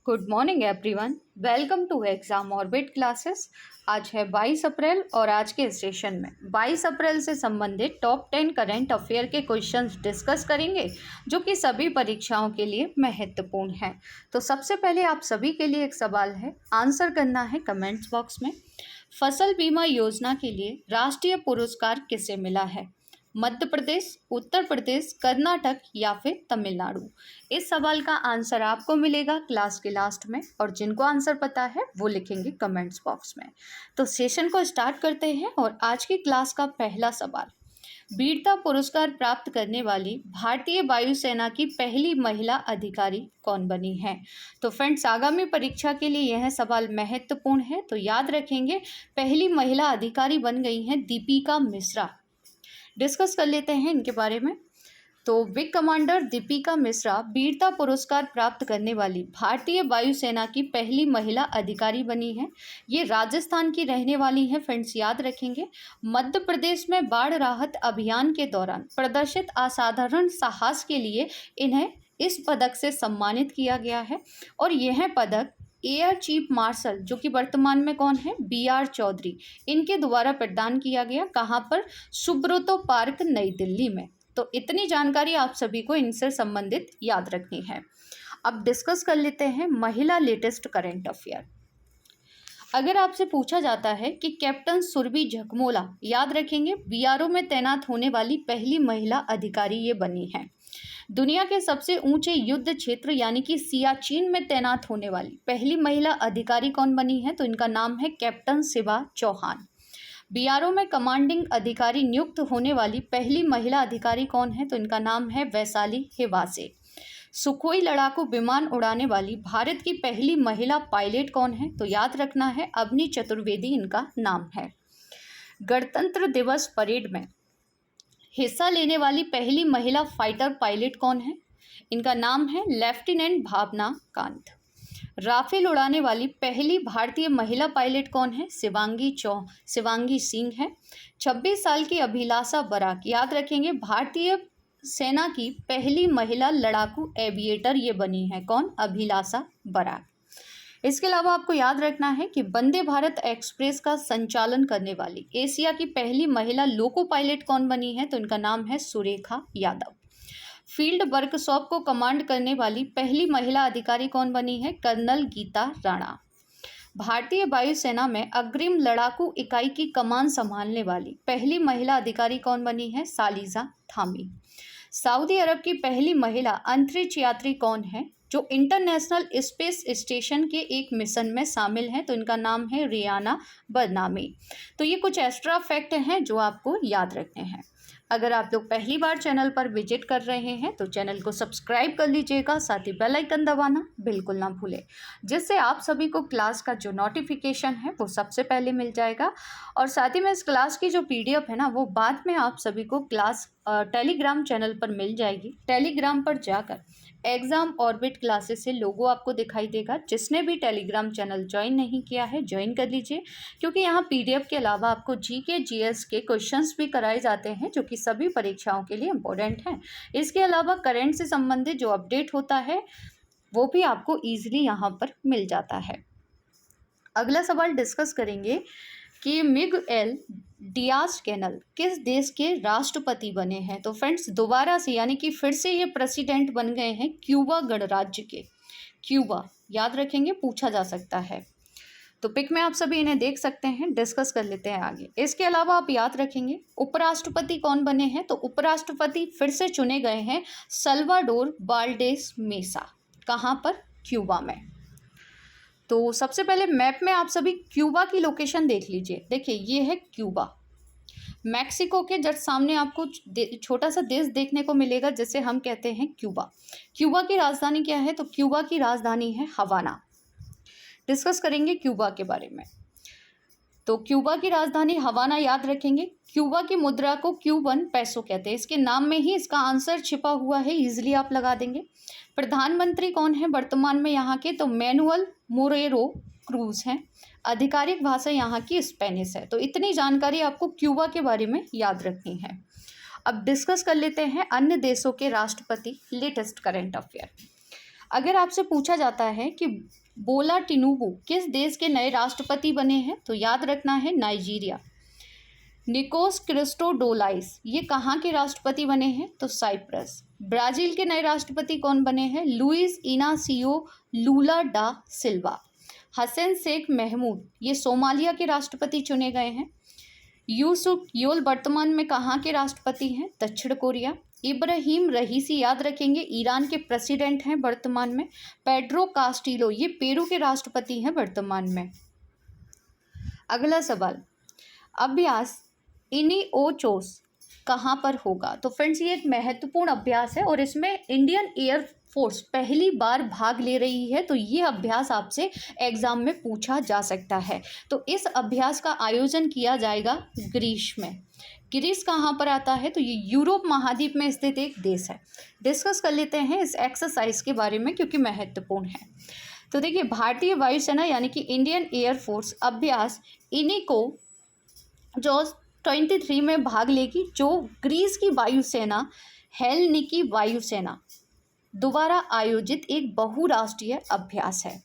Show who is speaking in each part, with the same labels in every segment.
Speaker 1: Good morning everyone. Welcome to Exam Orbit classes. आज है 22 अप्रैल और आज के सेशन में 22 अप्रैल से संबंधित टॉप 10 करंट अफेयर के क्वेश्चंस डिस्कस करेंगे जो कि सभी परीक्षाओं के लिए महत्वपूर्ण है। तो सबसे पहले आप सभी के लिए एक सवाल है, आंसर करना है कमेंट्स बॉक्स में। फसल बीमा योजना के लिए राष्ट्रीय पुरस्कार किसे मिला है? मध्य प्रदेश, उत्तर प्रदेश, कर्नाटक या फिर तमिलनाडु? इस सवाल का आंसर आपको मिलेगा क्लास के लास्ट में और जिनको आंसर पता है वो लिखेंगे कमेंट्स बॉक्स में। तो सेशन को स्टार्ट करते हैं और आज की क्लास का पहला सवाल, वीरता पुरस्कार प्राप्त करने वाली भारतीय वायुसेना की पहली महिला अधिकारी कौन बनी है? तो फ्रेंड्स, आगामी परीक्षा के लिए यह सवाल महत्वपूर्ण है, तो याद रखेंगे पहली महिला अधिकारी बन गई हैं दीपिका मिश्रा। डिस्कस कर लेते हैं इनके बारे में। तो विंग कमांडर दीपिका मिश्रा वीरता पुरस्कार प्राप्त करने वाली भारतीय वायुसेना की पहली महिला अधिकारी बनी है। ये राजस्थान की रहने वाली हैं फ्रेंड्स, याद रखेंगे। मध्य प्रदेश में बाढ़ राहत अभियान के दौरान प्रदर्शित असाधारण साहस के लिए इन्हें इस पदक से सम्मानित किया गया है और यह पदक एयर चीफ मार्शल, जो कि वर्तमान में कौन है, BR चौधरी, इनके द्वारा प्रदान किया गया। कहाँ पर? सुब्रतो पार्क, नई दिल्ली में। तो इतनी जानकारी आप सभी को इनसे संबंधित याद रखनी है। अब डिस्कस कर लेते हैं महिला लेटेस्ट करंट अफेयर। अगर आपसे पूछा जाता है कि कैप्टन सुरभि झकमोला, याद रखेंगे BRO में तैनात होने वाली पहली महिला अधिकारी ये बनी है। दुनिया के सबसे ऊंचे युद्ध क्षेत्र यानी कि सियाचिन में तैनात होने वाली पहली महिला अधिकारी कौन बनी है? तो इनका नाम है कैप्टन शिवा चौहान। BRO में कमांडिंग अधिकारी नियुक्त होने वाली पहली महिला अधिकारी कौन है? तो इनका नाम है वैशाली हेवासे। सुखोई लड़ाकू विमान उड़ाने वाली भारत की पहली महिला पायलट कौन है? तो याद रखना है अवनी चतुर्वेदी इनका नाम है। गणतंत्र दिवस परेड में हिस्सा लेने वाली पहली महिला फाइटर पायलट कौन है? इनका नाम है लेफ्टिनेंट भावना कांत। राफेल उड़ाने वाली पहली भारतीय महिला पायलट कौन है? शिवांगी सिंह है। 26 साल की अभिलाषा बराक, याद रखेंगे भारतीय सेना की पहली महिला लड़ाकू एविएटर ये बनी है। कौन? अभिलाषा बराक। इसके अलावा आपको याद रखना है कि वंदे भारत एक्सप्रेस का संचालन करने वाली एशिया की पहली महिला लोको पायलट कौन बनी है? तो इनका नाम है सुरेखा यादव। फील्ड वर्कशॉप को कमांड करने वाली पहली महिला अधिकारी कौन बनी है? कर्नल गीता राणा। भारतीय वायुसेना में अग्रिम लड़ाकू इकाई की कमान संभालने वाली पहली महिला अधिकारी कौन बनी है? सालिजा थामी। सऊदी अरब की पहली महिला अंतरिक्ष यात्री कौन है जो इंटरनेशनल स्पेस स्टेशन के एक मिशन में शामिल हैं? तो इनका नाम है रियाना बरनामी। तो ये कुछ एक्स्ट्रा फैक्ट हैं जो आपको याद रखने हैं। अगर आप लोग पहली बार चैनल पर विजिट कर रहे हैं तो चैनल को सब्सक्राइब कर लीजिएगा, साथ ही बेल आइकन दबाना बिल्कुल ना भूलें, जिससे आप सभी को क्लास का जो नोटिफिकेशन है वो सबसे पहले मिल जाएगा। और साथ ही में इस क्लास की जो PDF है ना, वो बाद में आप सभी को क्लास टेलीग्राम चैनल पर मिल जाएगी। टेलीग्राम पर जाकर एग्जाम ऑर्बिट क्लासेस से लोगो आपको दिखाई देगा। जिसने भी टेलीग्राम चैनल ज्वाइन नहीं किया है ज्वाइन कर लीजिए, क्योंकि यहाँ PDF के अलावा आपको GK GS के क्वेश्चंस भी कराए जाते हैं जो कि सभी परीक्षाओं के लिए इम्पोर्टेंट हैं। इसके अलावा करंट से संबंधित जो अपडेट होता है वो भी आपको ईजिली यहाँ पर मिल जाता है। अगला सवाल डिस्कस करेंगे कि मिगुएल डियाज कैनल किस देश के राष्ट्रपति बने हैं? तो फ्रेंड्स, दोबारा से यानी कि फिर से ये प्रेसिडेंट बन गए हैं क्यूबा गणराज्य के। क्यूबा, याद रखेंगे, पूछा जा सकता है। तो पिक में आप सभी इन्हें देख सकते हैं। डिस्कस कर लेते हैं आगे। इसके अलावा आप याद रखेंगे उपराष्ट्रपति कौन बने हैं? तो उपराष्ट्रपति फिर से चुने गए हैं सल्वाडोर बाल्डेस मेसा। कहाँ पर? क्यूबा में। तो सबसे पहले मैप में आप सभी क्यूबा की लोकेशन देख लीजिए। देखिए, ये है क्यूबा। मैक्सिको के जस्ट सामने आपको छोटा सा देश देखने को मिलेगा जिसे हम कहते हैं क्यूबा। क्यूबा की राजधानी क्या है? तो क्यूबा की राजधानी है हवाना। डिस्कस करेंगे क्यूबा के बारे में। तो क्यूबा की राजधानी हवाना, याद रखेंगे। क्यूबा की मुद्रा को क्यूबन पैसो कहते हैं। इसके नाम में ही इसका आंसर छिपा हुआ है, इजीली आप लगा देंगे। प्रधानमंत्री कौन है वर्तमान में यहाँ के? तो मैनुअल मोरेरो क्रूज हैं। आधिकारिक भाषा यहाँ की स्पेनिश है। तो इतनी जानकारी आपको क्यूबा के बारे में याद रखनी है। अब डिस्कस कर लेते हैं अन्य देशों के राष्ट्रपति लेटेस्ट करंट अफेयर। अगर आपसे पूछा जाता है कि बोला टिनुबू किस देश के नए राष्ट्रपति बने हैं, तो याद रखना है नाइजीरिया। निकोस क्रिस्टोडोलाइस ये कहाँ के राष्ट्रपति बने हैं, तो साइप्रस। ब्राजील के नए राष्ट्रपति कौन बने हैं, लुइस इनासियो लूला डा सिल्वा। हसन शेख महमूद ये सोमालिया के राष्ट्रपति चुने गए हैं। यूसुफ योल वर्तमान में कहाँ के राष्ट्रपति हैं, दक्षिण कोरिया। इब्राहिम रईसी याद रखेंगे ईरान के प्रेसिडेंट हैं वर्तमान में। पेड्रो कास्टिलो ये पेरू के राष्ट्रपति हैं वर्तमान में। अगला सवाल, अभ्यास इनिओचोस कहाँ पर होगा, तो फ्रेंड्स ये एक महत्वपूर्ण अभ्यास है और इसमें इंडियन एयर फोर्स पहली बार भाग ले रही है, तो ये अभ्यास आपसे एग्जाम में पूछा जा सकता है। तो इस अभ्यास का आयोजन किया जाएगा ग्रीस में। ग्रीस कहाँ पर आता है, तो ये यूरोप महाद्वीप में स्थित एक देश है। डिस्कस कर लेते हैं इस एक्सरसाइज के बारे में क्योंकि महत्वपूर्ण है। तो देखिए, भारतीय वायुसेना यानी कि इंडियन एयर फोर्स अभ्यास इनिको जो 23 में भाग लेगी, जो ग्रीस की वायुसेना हेलनिकी वायुसेना द्वारा आयोजित एक बहुराष्ट्रीय अभ्यास है।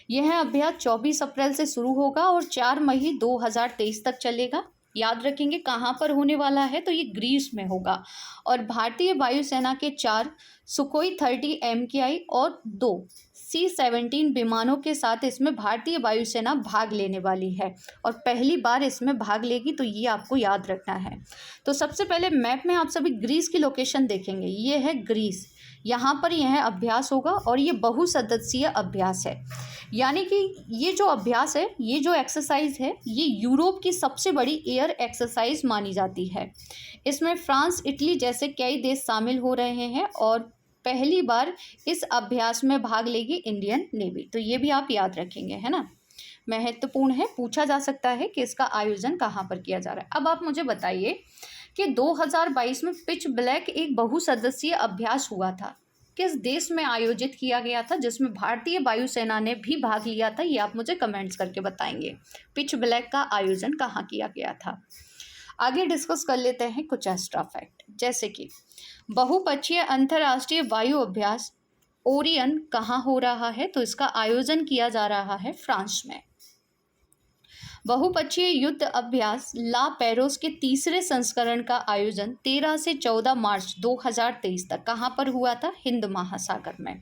Speaker 1: यह अभ्यास 24 अप्रैल से शुरू होगा और 4 मई 2023 तक चलेगा। याद रखेंगे कहाँ पर होने वाला है, तो ये ग्रीस में होगा और भारतीय वायुसेना के 4 सुखोई 30 MKI और 2 C-17 विमानों के साथ इसमें भारतीय वायुसेना भाग लेने वाली है और पहली बार इसमें भाग लेगी, तो ये आपको याद रखना है। तो सबसे पहले मैप में आप सभी ग्रीस की लोकेशन देखेंगे, ये है ग्रीस, यहाँ पर यह अभ्यास होगा और ये बहुसदस्यीय अभ्यास है। यानी कि ये जो अभ्यास है, ये जो एक्सरसाइज है, ये यूरोप की सबसे बड़ी एयर एक्सरसाइज मानी जाती है। इसमें फ्रांस, इटली जैसे कई देश शामिल हो रहे हैं और पहली बार इस अभ्यास में भाग लेगी इंडियन नेवी। तो ये भी आप याद रखेंगे, है ना, महत्वपूर्ण है, पूछा जा सकता है कि इसका आयोजन कहाँ पर किया जा रहा है। अब आप मुझे बताइए कि 2022 में पिच ब्लैक एक बहुसदस्यीय अभ्यास हुआ था, किस देश में आयोजित किया गया था जिसमें भारतीय वायुसेना ने भी भाग लिया था, ये आप मुझे कमेंट्स करके बताएंगे। पिच ब्लैक का आयोजन कहाँ किया गया था। आगे डिस्कस कर लेते हैं कुछ एक्स्ट्रा फैक्ट, जैसे कि बहुपक्षीय अंतर्राष्ट्रीय वायु अभ्यास ओरियन कहाँ हो रहा है, तो इसका आयोजन किया जा रहा है फ्रांस में। बहुपक्षीय युद्ध अभ्यास ला पेरोस के तीसरे संस्करण का आयोजन 13 से 14 मार्च 2023 तक कहाँ पर हुआ था, हिंद महासागर में।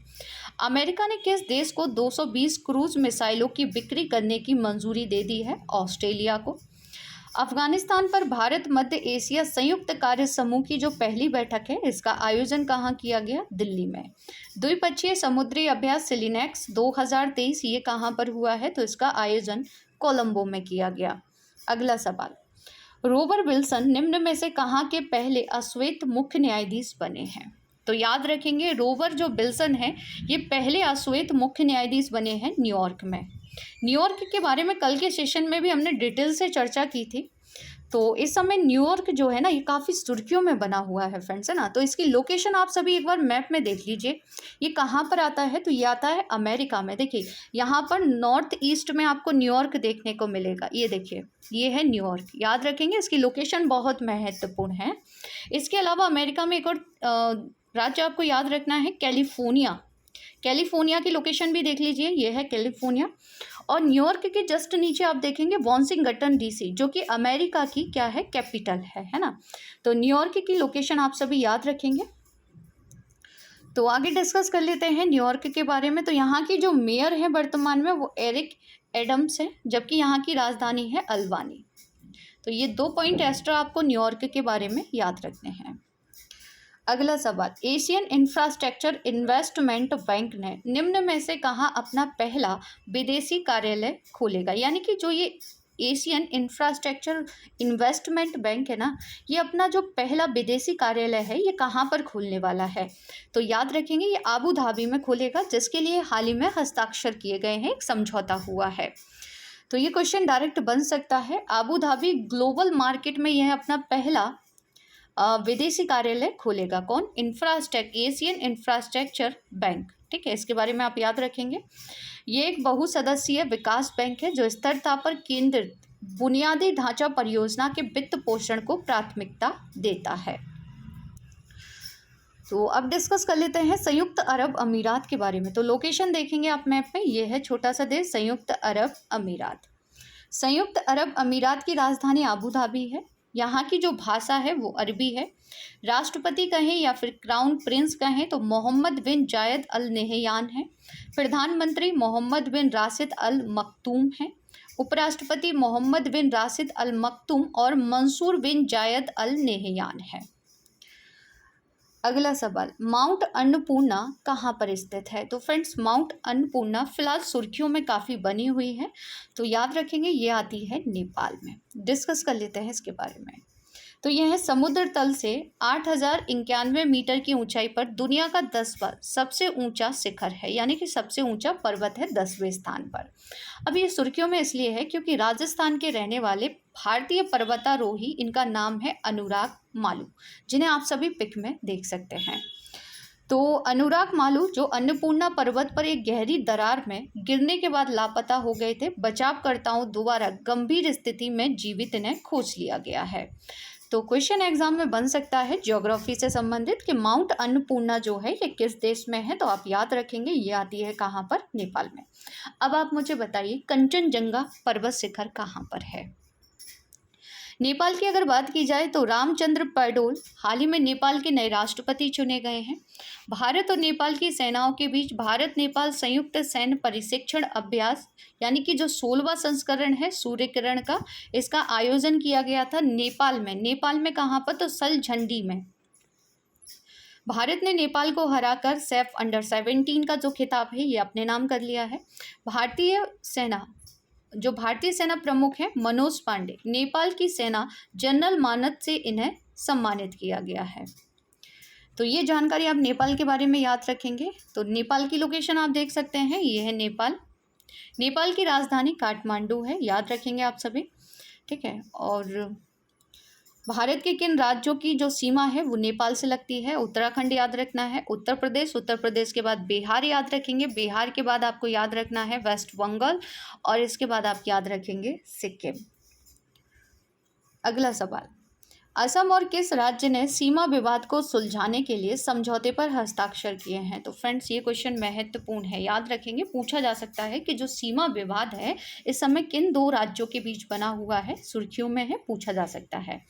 Speaker 1: अमेरिका ने किस देश को 220 क्रूज मिसाइलों की बिक्री करने की मंजूरी दे दी है, ऑस्ट्रेलिया को। अफगानिस्तान पर भारत मध्य एशिया संयुक्त कार्य समूह की जो पहली बैठक है, इसका आयोजन कहाँ किया गया, दिल्ली में। द्विपक्षीय समुद्री अभ्यास सिलिनेक्स 2023 ये कहाँ पर हुआ है, तो इसका आयोजन कोलंबो में किया गया। अगला सवाल, रोबर विल्सन निम्न में से कहाँ के पहले अश्वेत मुख्य न्यायाधीश बने हैं, तो याद रखेंगे रोबर जो विल्सन है ये पहले अश्वेत मुख्य न्यायाधीश बने हैं न्यूयॉर्क में। न्यूयॉर्क के बारे में कल के सेशन में भी हमने डिटेल से चर्चा की थी। तो इस समय न्यूयॉर्क जो है ना, ये काफ़ी सुर्खियों में बना हुआ है फ्रेंड्स, है ना। तो इसकी लोकेशन आप सभी एक बार मैप में देख लीजिए, ये कहाँ पर आता है, तो ये आता है अमेरिका में। देखिए यहाँ पर नॉर्थ ईस्ट में आपको न्यूयॉर्क देखने को मिलेगा, ये देखिए ये है न्यूयॉर्क, याद रखेंगे इसकी लोकेशन बहुत महत्वपूर्ण है। इसके अलावा अमेरिका में एक और राज्य आपको याद रखना है, कैलिफोर्निया। कैलिफोर्निया की लोकेशन भी देख लीजिए, ये है कैलिफोर्निया। और न्यूयॉर्क के जस्ट नीचे आप देखेंगे वाशिंगटन डीसी, जो कि अमेरिका की क्या है, कैपिटल है ना। तो न्यूयॉर्क की लोकेशन आप सभी याद रखेंगे। तो आगे डिस्कस कर लेते हैं न्यूयॉर्क के बारे में। तो यहाँ की जो मेयर है वर्तमान में वो एरिक एडम्स है, जबकि यहाँ की राजधानी है अल्बानी। तो ये 2 पॉइंट एक्स्ट्रा आपको न्यूयॉर्क के बारे में याद रखने हैं। अगला सवाल, एशियन इंफ्रास्ट्रक्चर इन्वेस्टमेंट बैंक ने निम्न में से कहाँ अपना पहला विदेशी कार्यालय खोलेगा। यानी कि जो ये एशियन इंफ्रास्ट्रक्चर इन्वेस्टमेंट बैंक है ना, ये अपना जो पहला विदेशी कार्यालय है ये कहाँ पर खोलने वाला है, तो याद रखेंगे ये आबू धाबी में खोलेगा, जिसके लिए हाल ही में हस्ताक्षर किए गए हैं, एक समझौता हुआ है। तो ये क्वेश्चन डायरेक्ट बन सकता है, आबू धाबी ग्लोबल मार्केट में यह अपना पहला विदेशी कार्यालय खोलेगा, कौन, एशियन इंफ्रास्ट्रक्चर बैंक, ठीक है। इसके बारे में आप याद रखेंगे। ये एक बहुसदस्यीय विकास बैंक है जो स्थिरता पर केंद्रित बुनियादी ढांचा परियोजना के वित्त पोषण को प्राथमिकता देता है। तो अब डिस्कस कर लेते हैं संयुक्त अरब अमीरात के बारे में। तो लोकेशन देखेंगे आप मैप में, ये है छोटा सा देश संयुक्त अरब अमीरात। संयुक्त अरब अमीरात की राजधानी आबू धाबी है। यहाँ की जो भाषा है वो अरबी है। राष्ट्रपति कहें या फिर क्राउन प्रिंस कहें तो मोहम्मद बिन जायद अल नहयान है। प्रधानमंत्री मोहम्मद बिन राशिद अल मखदूम हैं। उपराष्ट्रपति मोहम्मद बिन राशिद अल मखदूम और मंसूर बिन जायद अल नहयान है। अगला सवाल, माउंट अन्नपूर्णा कहाँ पर स्थित है? तो फ्रेंड्स, माउंट अन्नपूर्णा फिलहाल सुर्खियों में काफ़ी बनी हुई है, तो याद रखेंगे ये आती है नेपाल में। डिस्कस कर लेते हैं इसके बारे में। तो यह है समुद्र तल से 8,091 मीटर की ऊंचाई पर दुनिया का 10वां सबसे ऊंचा शिखर है, यानी कि सबसे ऊंचा पर्वत है 10वें स्थान पर। अब ये सुर्खियों में इसलिए है क्योंकि राजस्थान के रहने वाले भारतीय पर्वतारोही, इनका नाम है अनुराग मालू, जिन्हें आप सभी पिक में देख सकते हैं। तो अनुराग मालू जो अन्नपूर्णा पर्वत पर एक गहरी दरार में गिरने के बाद लापता हो गए थे, बचावकर्ताओं द्वारा गंभीर स्थिति में जीवित इन्हें खोज लिया गया है। तो क्वेश्चन एग्जाम में बन सकता है ज्योग्राफी से संबंधित कि माउंट अन्नपूर्णा जो है ये किस देश में है, तो आप याद रखेंगे ये आती है कहाँ पर? नेपाल में। अब आप मुझे बताइए कंचनजंगा पर्वत शिखर कहाँ पर है? नेपाल की अगर बात की जाए तो रामचंद्र पौडेल हाल ही में नेपाल के नए राष्ट्रपति चुने गए हैं। भारत और नेपाल की सेनाओं के बीच भारत नेपाल संयुक्त सैन्य प्रशिक्षण अभ्यास, यानी कि जो 16वां संस्करण है सूर्य किरण का, इसका आयोजन किया गया था नेपाल में। नेपाल में कहाँ पर? तो सलझंडी में। भारत ने नेपाल को हराकर सैफ अंडर 17 का जो खिताब है ये अपने नाम कर लिया है। भारतीय सेना प्रमुख हैं मनोज पांडे, नेपाल की सेना जनरल मानद से इन्हें सम्मानित किया गया है। तो ये जानकारी आप नेपाल के बारे में याद रखेंगे। तो नेपाल की लोकेशन आप देख सकते हैं, ये है नेपाल। नेपाल की राजधानी काठमांडू है, याद रखेंगे आप सभी, ठीक है। और भारत के किन राज्यों की जो सीमा है वो नेपाल से लगती है? उत्तराखंड याद रखना है, उत्तर प्रदेश के बाद बिहार याद रखेंगे, बिहार के बाद आपको याद रखना है वेस्ट बंगाल, और इसके बाद आप याद रखेंगे सिक्किम। अगला सवाल, असम और किस राज्य ने सीमा विवाद को सुलझाने के लिए समझौते पर हस्ताक्षर किए हैं? तो फ्रेंड्स, ये क्वेश्चन महत्वपूर्ण है, याद रखेंगे। पूछा जा सकता है कि जो सीमा विवाद है इस समय किन दो राज्यों के बीच बना हुआ है, सुर्खियों में है, पूछा जा सकता है।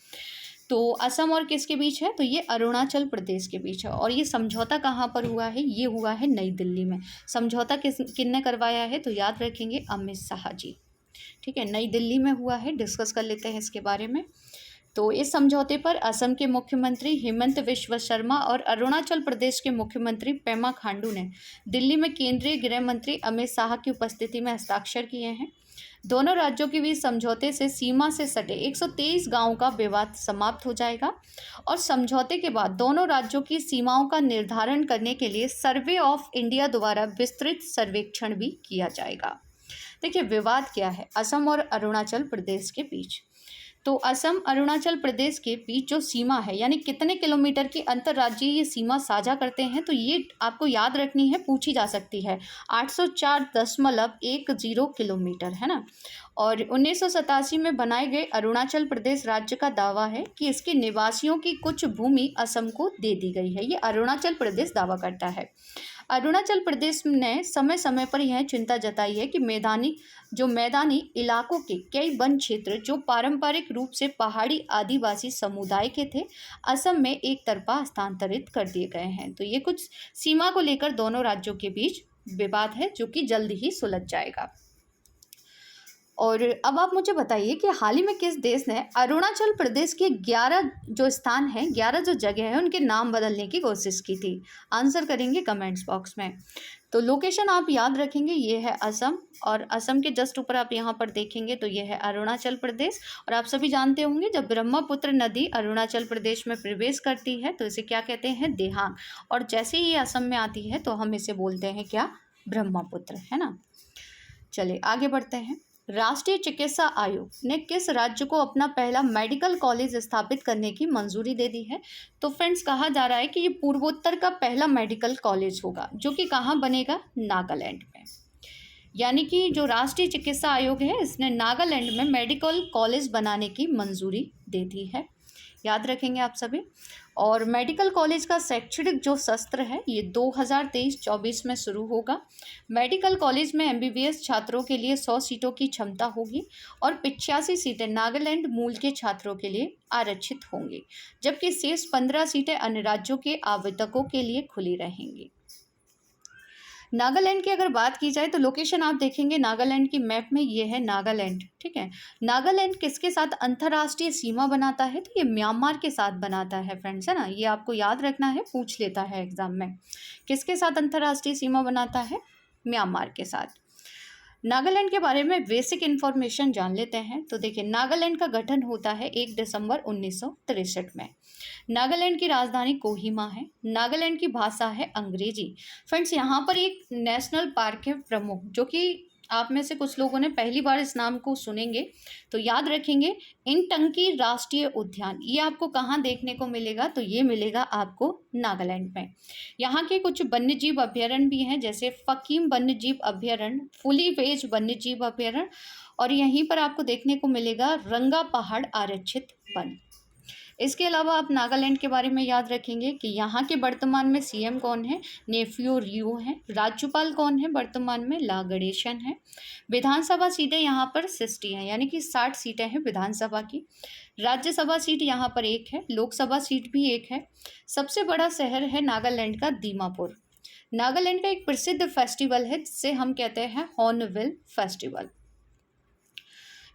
Speaker 1: तो असम और किसके बीच है? तो ये अरुणाचल प्रदेश के बीच है। और ये समझौता कहाँ पर हुआ है? ये हुआ है नई दिल्ली में। समझौता किसने करवाया है? तो याद रखेंगे अमित शाह जी, ठीक है, नई दिल्ली में हुआ है। डिस्कस कर लेते हैं इसके बारे में। तो इस समझौते पर असम के मुख्यमंत्री हेमंत बिस्वा शर्मा और अरुणाचल प्रदेश के मुख्यमंत्री पेमा खांडू ने दिल्ली में केंद्रीय गृह मंत्री अमित शाह की उपस्थिति में हस्ताक्षर किए हैं। दोनों राज्यों के बीच समझौते से सीमा से सटे 123 गांवों का विवाद समाप्त हो जाएगा और समझौते के बाद दोनों राज्यों की सीमाओं का निर्धारण करने के लिए सर्वे ऑफ इंडिया द्वारा विस्तृत सर्वेक्षण भी किया जाएगा। देखिए, विवाद क्या है असम और अरुणाचल प्रदेश के बीच? तो असम अरुणाचल प्रदेश के बीच जो सीमा है, यानी कितने किलोमीटर की अंतर्राज्यीय ये सीमा साझा करते हैं, तो ये आपको याद रखनी है, पूछी जा सकती है। 804.10 किलोमीटर है ना। और 1987 में बनाए गए अरुणाचल प्रदेश राज्य का दावा है कि इसके निवासियों की कुछ भूमि असम को दे दी गई है। ये अरुणाचल प्रदेश दावा करता है। अरुणाचल प्रदेश ने समय समय पर यह चिंता जताई है कि मैदानी इलाकों के कई वन क्षेत्र जो पारंपरिक रूप से पहाड़ी आदिवासी समुदाय के थे, असम में एक तरफा हस्तांतरित कर दिए गए हैं। तो ये कुछ सीमा को लेकर दोनों राज्यों के बीच विवाद है जो कि जल्द ही सुलझ जाएगा। और अब आप मुझे बताइए कि हाल ही में किस देश ने अरुणाचल प्रदेश के 11 जो स्थान हैं, 11 जो जगह है उनके नाम बदलने की कोशिश की थी? आंसर करेंगे कमेंट्स बॉक्स में। तो लोकेशन आप याद रखेंगे, ये है असम, और असम के जस्ट ऊपर आप यहाँ पर देखेंगे तो ये है अरुणाचल प्रदेश। और आप सभी जानते होंगे जब ब्रह्मपुत्र नदी अरुणाचल प्रदेश में प्रवेश करती है तो इसे क्या कहते हैं? देहांग। और जैसे ही ये असम में आती है तो हम इसे बोलते हैं क्या? ब्रह्मपुत्र, है ना। चलिए आगे बढ़ते हैं। राष्ट्रीय चिकित्सा आयोग ने किस राज्य को अपना पहला मेडिकल कॉलेज स्थापित करने की मंजूरी दे दी है? तो फ्रेंड्स, कहा जा रहा है कि ये पूर्वोत्तर का पहला मेडिकल कॉलेज होगा जो कि कहाँ बनेगा? नागालैंड में। यानी कि जो राष्ट्रीय चिकित्सा आयोग है इसने नागालैंड में मेडिकल कॉलेज बनाने की मंजूरी दे दी है। याद रखेंगे आप सभी। और मेडिकल कॉलेज का शैक्षणिक जो सत्र है ये 2023-24 में शुरू होगा। मेडिकल कॉलेज में एमबीबीएस छात्रों के लिए 100 सीटों की क्षमता होगी और 85 सीटें नागालैंड मूल के छात्रों के लिए आरक्षित होंगी, जबकि शेष 15 सीटें अन्य राज्यों के आवेदकों के लिए खुली रहेंगी। नागालैंड की अगर बात की जाए तो लोकेशन आप देखेंगे नागालैंड की मैप में, ये है नागालैंड, ठीक है। नागालैंड किसके साथ अंतर्राष्ट्रीय सीमा बनाता है? तो ये म्यांमार के साथ बनाता है फ्रेंड्स, है ना। ये आपको याद रखना है, पूछ लेता है एग्जाम में। किसके साथ अंतर्राष्ट्रीय सीमा बनाता है? म्यांमार के साथ। नागालैंड के बारे में बेसिक इन्फॉर्मेशन जान लेते हैं। तो देखिए, नागालैंड का गठन होता है 1 दिसंबर 1963 में। नागालैंड की राजधानी कोहिमा है। नागालैंड की भाषा है अंग्रेजी। फ्रेंड्स, यहाँ पर एक नेशनल पार्क है प्रमुख, जो कि आप में से कुछ लोगों ने पहली बार इस नाम को सुनेंगे, तो याद रखेंगे इनटंकी राष्ट्रीय उद्यान। ये आपको कहाँ देखने को मिलेगा? तो ये मिलेगा आपको नागालैंड में। यहाँ के कुछ वन्यजीव अभ्यारण्य भी हैं, जैसे फकीम वन्यजीव अभ्यारण्य, फुली वेज वन्यजीव अभ्यारण्य, और यहीं पर आपको देखने को मिलेगा रंगा पहाड़ आरक्षित वन। इसके अलावा आप नागालैंड के बारे में याद रखेंगे कि यहाँ के वर्तमान में सीएम कौन है? नेफ्यू रियो हैं। राज्यपाल कौन है वर्तमान में? ला गणेशन है। विधानसभा सीटें यहाँ पर 60 हैं, यानी कि 60 सीटें हैं विधानसभा की। राज्यसभा सीट यहाँ पर 1 है, लोकसभा सीट भी 1 है। सबसे बड़ा शहर है नागालैंड का दीमापुर। नागालैंड का एक प्रसिद्ध फेस्टिवल है जिसे हम कहते हैं हॉर्नबिल फेस्टिवल।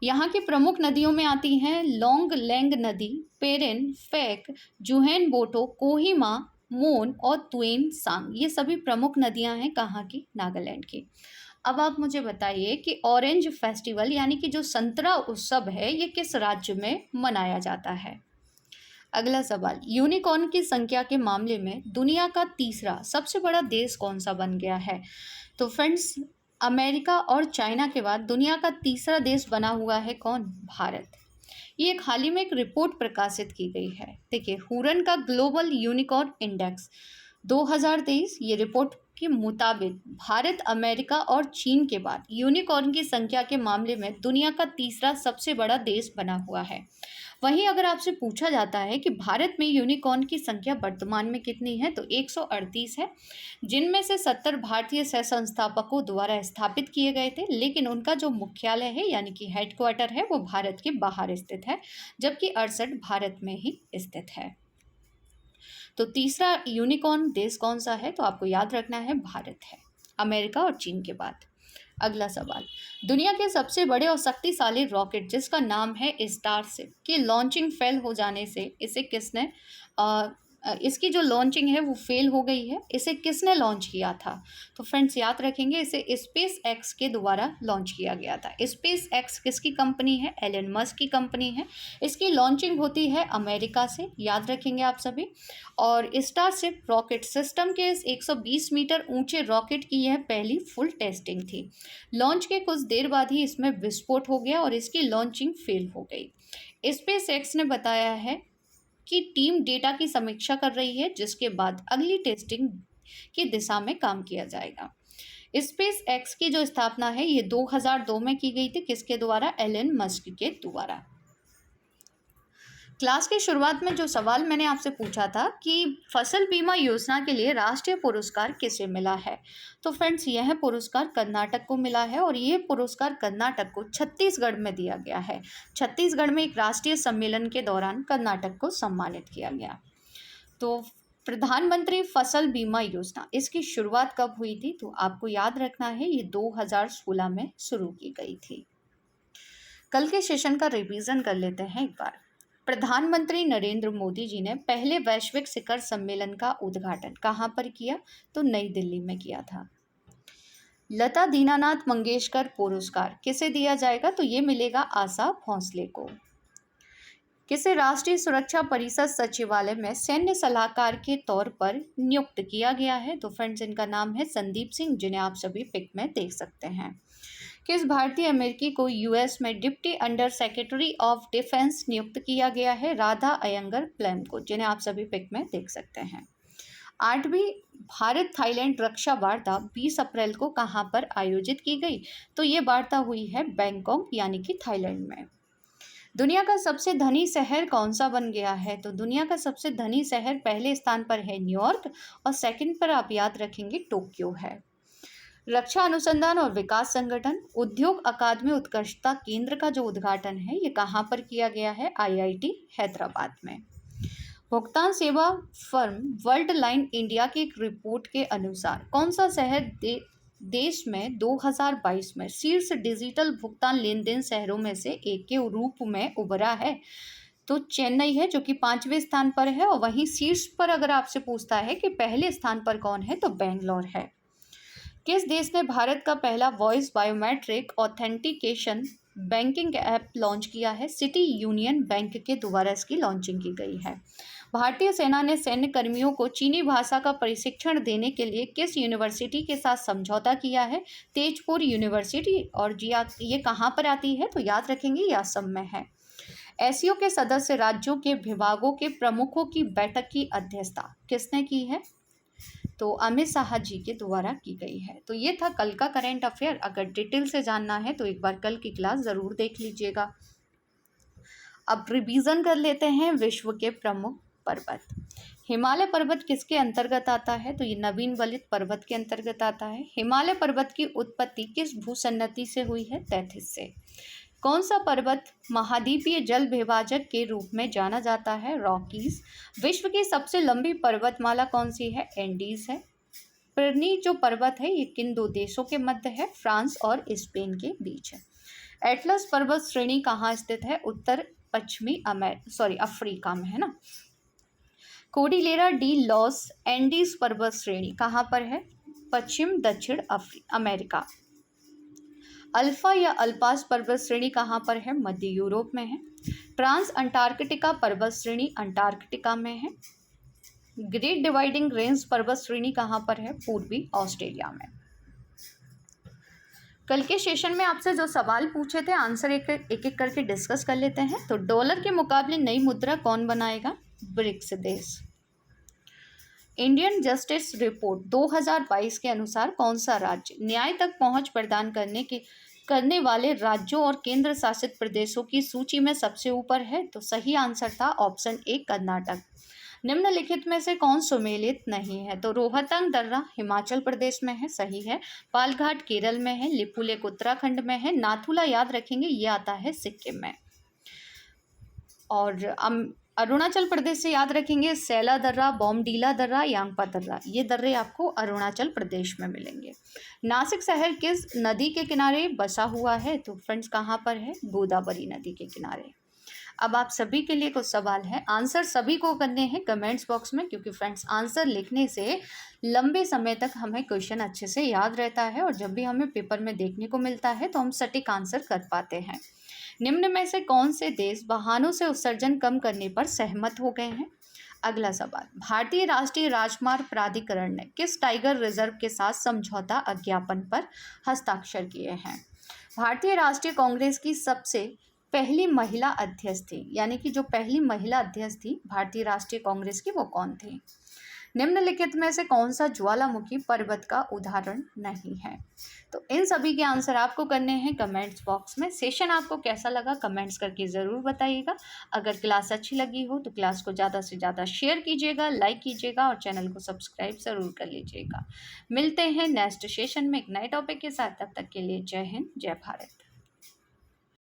Speaker 1: यहाँ की प्रमुख नदियों में आती हैं लोंग लेंग नदी, पेरेन, फेक, जुहेन बोटो, कोहिमा, मोन और तुएन सांग। ये सभी प्रमुख नदियाँ हैं कहाँ की? नागालैंड की। अब आप मुझे बताइए कि ऑरेंज फेस्टिवल यानी कि जो संतरा उत्सव है ये किस राज्य में मनाया जाता है? अगला सवाल, यूनिकॉर्न की संख्या के मामले में दुनिया का तीसरा सबसे बड़ा देश कौन सा बन गया है? तो फ्रेंड्स, अमेरिका और चाइना के बाद दुनिया का तीसरा देश बना हुआ है कौन? भारत। ये एक हाल ही में एक रिपोर्ट प्रकाशित की गई है। देखिए, हुरन का ग्लोबल यूनिकॉर्न इंडेक्स 2023, ये रिपोर्ट के मुताबिक भारत, अमेरिका और चीन के बाद यूनिकॉर्न की संख्या के मामले में दुनिया का तीसरा सबसे बड़ा देश बना हुआ है। वहीं अगर आपसे पूछा जाता है कि भारत में यूनिकॉर्न की संख्या वर्तमान में कितनी है, तो 138 है, जिनमें से 70 भारतीय सह संस्थापकों द्वारा स्थापित किए गए थे, लेकिन उनका जो मुख्यालय है यानी कि हेडक्वार्टर है वो भारत के बाहर स्थित है, जबकि 68 भारत में ही स्थित है। तो तीसरा यूनिकॉर्न देश कौन सा है? तो आपको याद रखना है भारत है, अमेरिका और चीन के बाद। अगला सवाल, दुनिया के सबसे बड़े और शक्तिशाली रॉकेट जिसका नाम है स्टारशिप की लॉन्चिंग फेल हो जाने से इसे किसने इसकी जो लॉन्चिंग है वो फेल हो गई है, इसे किसने लॉन्च किया था? तो फ्रेंड्स, याद रखेंगे इसे स्पेस एक्स के द्वारा लॉन्च किया गया था। स्पेस एक्स किसकी कंपनी है? एलन मस्क की कंपनी है। इसकी लॉन्चिंग होती है अमेरिका से, याद रखेंगे आप सभी। और स्टारशिप रॉकेट सिस्टम के इस 120 मीटर ऊंचे रॉकेट की यह पहली फुल टेस्टिंग थी। लॉन्च के कुछ देर बाद ही इसमें विस्फोट हो गया और इसकी लॉन्चिंग फेल हो गई। स्पेस एक्स ने बताया है कि टीम डेटा की समीक्षा कर रही है, जिसके बाद अगली टेस्टिंग की दिशा में काम किया जाएगा। स्पेस एक्स की जो स्थापना है ये 2002 में की गई थी, किसके द्वारा? एलन मस्क के द्वारा। क्लास की शुरुआत में जो सवाल मैंने आपसे पूछा था कि फसल बीमा योजना के लिए राष्ट्रीय पुरस्कार किसे मिला है, तो फ्रेंड्स यह पुरस्कार कर्नाटक को मिला है और ये पुरस्कार कर्नाटक को छत्तीसगढ़ में दिया गया है। छत्तीसगढ़ में एक राष्ट्रीय सम्मेलन के दौरान कर्नाटक को सम्मानित किया गया। तो प्रधानमंत्री फसल बीमा योजना, इसकी शुरुआत कब हुई थी? तो आपको याद रखना है ये 2016 में शुरू की गई थी। कल के सेशन का रिवीजन कर लेते हैं एक बार। प्रधानमंत्री नरेंद्र मोदी जी ने पहले वैश्विक शिखर सम्मेलन का उद्घाटन कहाँ पर किया? तो नई दिल्ली में किया था। लता दीनानाथ मंगेशकर पुरस्कार किसे दिया जाएगा? तो ये मिलेगा आशा भोंसले को। किसे राष्ट्रीय सुरक्षा परिषद सचिवालय में सैन्य सलाहकार के तौर पर नियुक्त किया गया है? तो फ्रेंड्स, इनका नाम है संदीप सिंह, जिन्हें आप सभी पिक में देख सकते हैं। किस भारतीय अमेरिकी को यूएस में deputy under secretary of defence नियुक्त किया गया है? राधा अयंगर प्लेम को, जिन्हें आप सभी पिक में देख सकते हैं। 8वीं भारत थाईलैंड रक्षा वार्ता 20 अप्रैल को कहाँ पर आयोजित की गई? तो ये वार्ता हुई है बैंकॉक यानी कि थाईलैंड में। दुनिया का सबसे धनी शहर कौन सा बन गया है? तो दुनिया का सबसे धनी शहर पहले स्थान पर है न्यूयॉर्क और सेकंड पर आप याद रखेंगे टोक्यो है। रक्षा अनुसंधान और विकास संगठन उद्योग अकादमी उत्कृष्टता केंद्र का जो उद्घाटन है ये कहाँ पर किया गया है? आईआईटी हैदराबाद में। भुगतान सेवा फर्म वर्ल्ड लाइन इंडिया की एक रिपोर्ट के अनुसार कौन सा शहर देश में 2022 में शीर्ष डिजिटल भुगतान लेन देन शहरों में से एक के रूप में उभरा है? तो चेन्नई है जो कि 5वें स्थान पर है, और वहीं शीर्ष पर अगर आपसे पूछता है कि पहले स्थान पर कौन है तो बेंगलोर है। किस देश ने भारत का पहला voice biometric authentication banking app launch किया है? सिटी यूनियन बैंक के द्वारा इसकी लॉन्चिंग की गई है। भारतीय सेना ने सैन्य कर्मियों को चीनी भाषा का प्रशिक्षण देने के लिए किस यूनिवर्सिटी के साथ समझौता किया है? तेजपुर यूनिवर्सिटी। और जी ये कहाँ पर आती है? तो याद रखेंगे ये असम में है। एससीओ के सदस्य राज्यों के विभागों के प्रमुखों की बैठक की अध्यक्षता किसने की है? तो अमित शाह जी के द्वारा की गई है। तो ये था कल का करंट अफेयर। अगर डिटेल से जानना है तो एक बार कल की क्लास ज़रूर देख लीजिएगा। अब रिवीजन कर लेते हैं विश्व के प्रमुख पर्वत। हिमालय पर्वत किसके अंतर्गत आता है? तो ये नवीन वलित पर्वत के अंतर्गत आता है। हिमालय पर्वत की उत्पत्ति किस भूसन्नति से हुई है? तैथिस से। कौन सा पर्वत महाद्वीपीय जल विभाजक के रूप में जाना जाता है? रॉकीज। विश्व की सबसे लंबी पर्वतमाला कौन सी है? एंडीज है। पिरनी जो पर्वत है ये किन दो देशों के मध्य है? फ्रांस और स्पेन के बीच है। एटलस पर्वत श्रेणी कहाँ स्थित है? उत्तर पश्चिमी अफ्रीका में है ना। कोर्डिलेरा डी लॉस एंडीज पर्वत श्रेणी कहाँ पर है? पश्चिम दक्षिण अमेरिका। अल्फा या अल्पास पर्वत श्रेणी कहाँ पर है? मध्य यूरोप में है। ट्रांस अंटार्कटिका पर्वत श्रेणी अंटार्कटिका में है। ग्रेट डिवाइडिंग रेंज पर्वत श्रेणी कहाँ पर है? पूर्वी ऑस्ट्रेलिया में। कल के सेशन में आपसे जो सवाल पूछे थे आंसर एक एक करके डिस्कस कर लेते हैं। तो डॉलर के मुकाबले नई मुद्रा कौन बनाएगा? ब्रिक्स देश। इंडियन जस्टिस रिपोर्ट 2022 के अनुसार कौन सा राज्य न्याय तक पहुंच प्रदान करने वाले राज्यों और केंद्र शासित प्रदेशों की सूची में सबसे ऊपर है? तो सही आंसर था ऑप्शन ए कर्नाटक। निम्नलिखित में से कौन सुमेलित नहीं है? तो रोहतांग दर्रा हिमाचल प्रदेश में है, सही है। पालघाट केरल में है। लिपुलेख उत्तराखंड में है। नाथुला याद रखेंगे ये आता है सिक्किम में। और अरुणाचल प्रदेश से याद रखेंगे सैला दर्रा, बॉमडीला दर्रा, यांगपा दर्रा, ये दर्रे आपको अरुणाचल प्रदेश में मिलेंगे। नासिक शहर किस नदी के किनारे बसा हुआ है? तो फ्रेंड्स कहाँ पर है? गोदावरी नदी के किनारे। अब आप सभी के लिए कुछ सवाल है, आंसर सभी को करने हैं कमेंट्स बॉक्स में, क्योंकि फ्रेंड्स आंसर लिखने से लंबे समय तक हमें क्वेश्चन अच्छे से याद रहता है और जब भी हमें पेपर में देखने को मिलता है तो हम सटीक आंसर कर पाते हैं। निम्न में से कौन से देश वाहनों से उत्सर्जन कम करने पर सहमत हो गए हैं? अगला सवाल, भारतीय राष्ट्रीय राजमार्ग प्राधिकरण ने किस टाइगर रिजर्व के साथ समझौता ज्ञापन पर हस्ताक्षर किए हैं? भारतीय राष्ट्रीय कांग्रेस की सबसे पहली महिला अध्यक्ष थी, यानी कि जो पहली महिला अध्यक्ष थी भारतीय राष्ट्रीय कांग्रेस की, वो कौन थी? निम्नलिखित में से कौन सा ज्वालामुखी पर्वत का उदाहरण नहीं है? तो इन सभी के आंसर आपको करने हैं कमेंट्स बॉक्स में। सेशन आपको कैसा लगा कमेंट्स करके ज़रूर बताइएगा। अगर क्लास अच्छी लगी हो तो क्लास को ज़्यादा से ज़्यादा शेयर कीजिएगा, लाइक कीजिएगा और चैनल को सब्सक्राइब ज़रूर कर लीजिएगा। मिलते हैं नेक्स्ट सेशन में एक नए टॉपिक के साथ। तब तक के लिए जय हिंद, जय भारत।